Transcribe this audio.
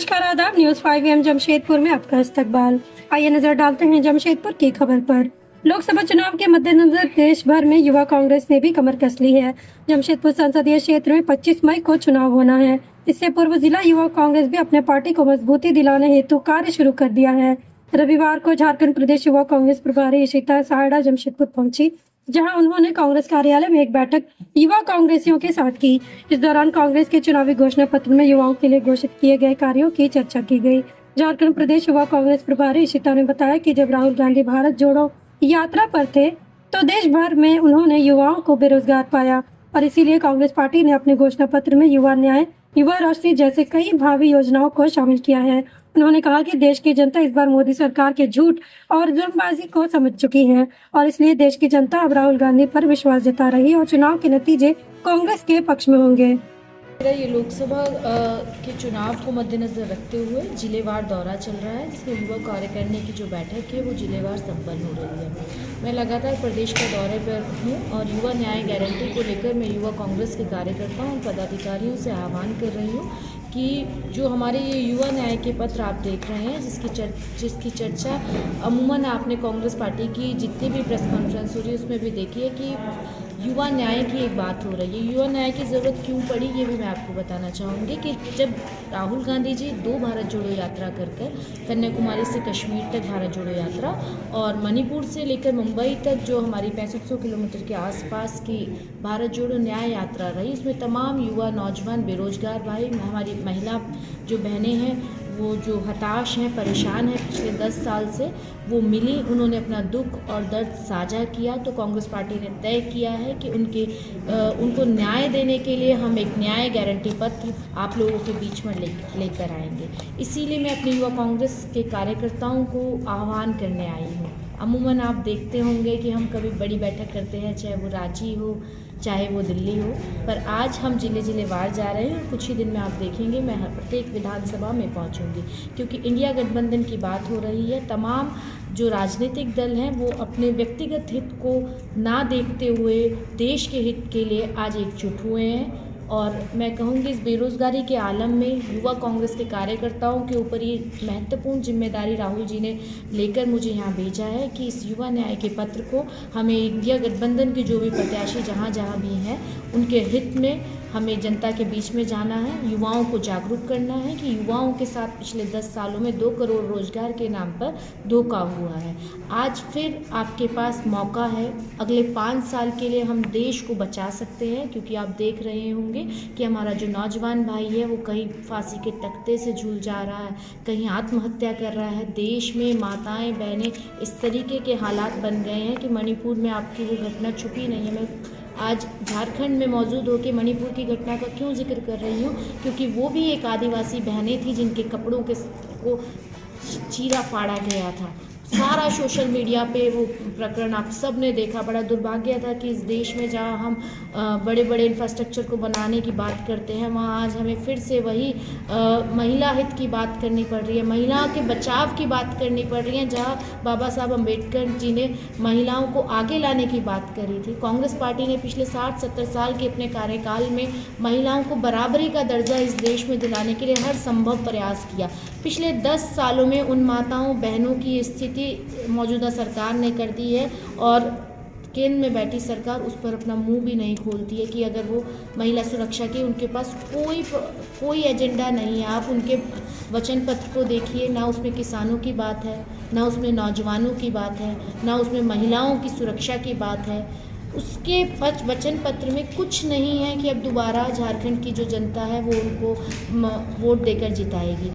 नमस्कार, आदाब। News 5 AM Jamshedpur में आपका इस्तकबाल। आइए नजर डालते हैं जमशेदपुर की खबर पर। लोकसभा चुनाव के मद्देनजर देश भर में युवा कांग्रेस ने भी कमर कस ली है। जमशेदपुर संसदीय क्षेत्र में 25 मई को चुनाव होना है। इससे पूर्व जिला युवा कांग्रेस भी अपने पार्टी को मजबूती दिलाने हेतु कार्य शुरू कर दिया है। रविवार को झारखंड प्रदेश युवा कांग्रेस प्रभारी इशिता साहड़ा जमशेदपुर पहुंची, जहां उन्होंने कांग्रेस कार्यालय में एक बैठक युवा कांग्रेसियों के साथ की। इस दौरान कांग्रेस के चुनावी घोषणा पत्र में युवाओं के लिए घोषित किए गए कार्यों की चर्चा की गई। झारखंड प्रदेश युवा कांग्रेस प्रभारी इशिता ने बताया कि जब राहुल गांधी भारत जोड़ो यात्रा पर थे तो देश भर में उन्होंने युवाओं को बेरोजगार पाया और इसीलिए कांग्रेस पार्टी ने अपने घोषणा पत्र में युवा न्याय, युवा रोशनी जैसे कई भावी योजनाओं को शामिल किया है। उन्होंने कहा कि देश की जनता इस बार मोदी सरकार के झूठ और जुल्मबाजी को समझ चुकी है और इसलिए देश की जनता अब राहुल गांधी पर विश्वास जता रही है और चुनाव के नतीजे कांग्रेस के पक्ष में होंगे। ये लोकसभा के चुनाव को मद्देनजर रखते हुए जिलेवार दौरा चल रहा है, जिसमें युवा कार्यकारिणी की जो बैठक है वो जिलेवार संपन्न हो रही है। मैं लगातार प्रदेश के दौरे पर हूँ और युवा न्याय गारंटी को लेकर मैं युवा कांग्रेस के कार्यकर्ताओं और पदाधिकारियों से आह्वान कर रही हूँ कि जो हमारे ये युवा न्याय के पत्र आप देख रहे हैं, जिसकी चर्चा अमूमन आपने कांग्रेस पार्टी की जितनी भी प्रेस कॉन्फ्रेंस हो रही है उसमें भी देखी है कि युवा न्याय की एक बात हो रही है। युवा न्याय की ज़रूरत क्यों पड़ी ये भी मैं आपको बताना चाहूँगी कि जब राहुल गांधी जी 2 भारत जोड़ो यात्रा करके कन्याकुमारी से कश्मीर तक भारत जोड़ो यात्रा और मणिपुर से लेकर मुंबई तक जो हमारी 6500 किलोमीटर के आसपास की भारत जोड़ो न्याय यात्रा रही, उसमें तमाम युवा नौजवान बेरोजगार भाई, हमारी महिला जो बहनें हैं वो जो हताश हैं, परेशान हैं पिछले 10 साल से, वो मिली, उन्होंने अपना दुख और दर्द साझा किया। तो कांग्रेस पार्टी ने तय किया है कि उनको न्याय देने के लिए हम एक न्याय गारंटी पत्र आप लोगों के बीच में लेकर आएंगे। इसीलिए मैं अपनी युवा कांग्रेस के कार्यकर्ताओं को आह्वान करने आई हूँ। अमूमन आप देखते होंगे कि हम कभी बड़ी बैठक करते हैं, चाहे वो रांची हो चाहे वो दिल्ली हो, पर आज हम जिलेवार जा रहे हैं और कुछ ही दिन में आप देखेंगे मैं प्रत्येक विधानसभा में पहुंचूंगी, क्योंकि इंडिया गठबंधन की बात हो रही है। तमाम जो राजनीतिक दल हैं वो अपने व्यक्तिगत हित को ना देखते हुए देश के हित के लिए आज एकजुट हुए हैं। और मैं कहूँगी इस बेरोज़गारी के आलम में युवा कांग्रेस के कार्यकर्ताओं के ऊपर ये महत्वपूर्ण जिम्मेदारी राहुल जी ने लेकर मुझे यहाँ भेजा है कि इस युवा न्याय के पत्र को हमें इंडिया गठबंधन के जो भी प्रत्याशी जहाँ जहाँ भी हैं उनके हित में हमें जनता के बीच में जाना है, युवाओं को जागरूक करना है कि युवाओं के साथ पिछले 10 सालों में 2 करोड़ रोजगार के नाम पर धोखा हुआ है। आज फिर आपके पास मौका है, अगले 5 साल के लिए हम देश को बचा सकते हैं, क्योंकि आप देख रहे होंगे कि हमारा जो नौजवान भाई है वो कहीं फांसी के तख्ते से झूल जा रहा है, कहीं आत्महत्या कर रहा है। देश में माताएँ बहनें इस तरीके के हालात बन गए हैं कि मणिपुर में आपकी वो घटना छुपी नहीं है। मैं आज झारखंड में मौजूद होकर मणिपुर की घटना का क्यों जिक्र कर रही हूँ, क्योंकि वो भी एक आदिवासी बहनें थी जिनके कपड़ों को चीरा फाड़ा गया था। सारा सोशल मीडिया पे वो प्रकरण आप सब ने देखा। बड़ा दुर्भाग्य था कि इस देश में जहाँ हम बड़े बड़े इंफ्रास्ट्रक्चर को बनाने की बात करते हैं, वहाँ आज हमें फिर से वही महिला हित की बात करनी पड़ रही है, महिलाओं के बचाव की बात करनी पड़ रही है। जहाँ बाबा साहब अम्बेडकर जी ने महिलाओं को आगे लाने की बात करी थी, कांग्रेस पार्टी ने पिछले 60-70 साल के अपने कार्यकाल में महिलाओं को बराबरी का दर्जा इस देश में दिलाने के लिए हर संभव प्रयास किया। पिछले 10 सालों में उन माताओं बहनों की स्थिति मौजूदा सरकार ने कर दी है और केंद्र में बैठी सरकार उस पर अपना मुंह भी नहीं खोलती है कि अगर वो महिला सुरक्षा की उनके पास कोई एजेंडा नहीं है। आप उनके वचन पत्र को देखिए, ना उसमें किसानों की बात है, ना उसमें नौजवानों की बात है, ना उसमें महिलाओं की सुरक्षा की बात है। उसके वचन पत्र में कुछ नहीं है कि अब दोबारा झारखंड की जो जनता है वो उनको वोट देकर जिताएगी।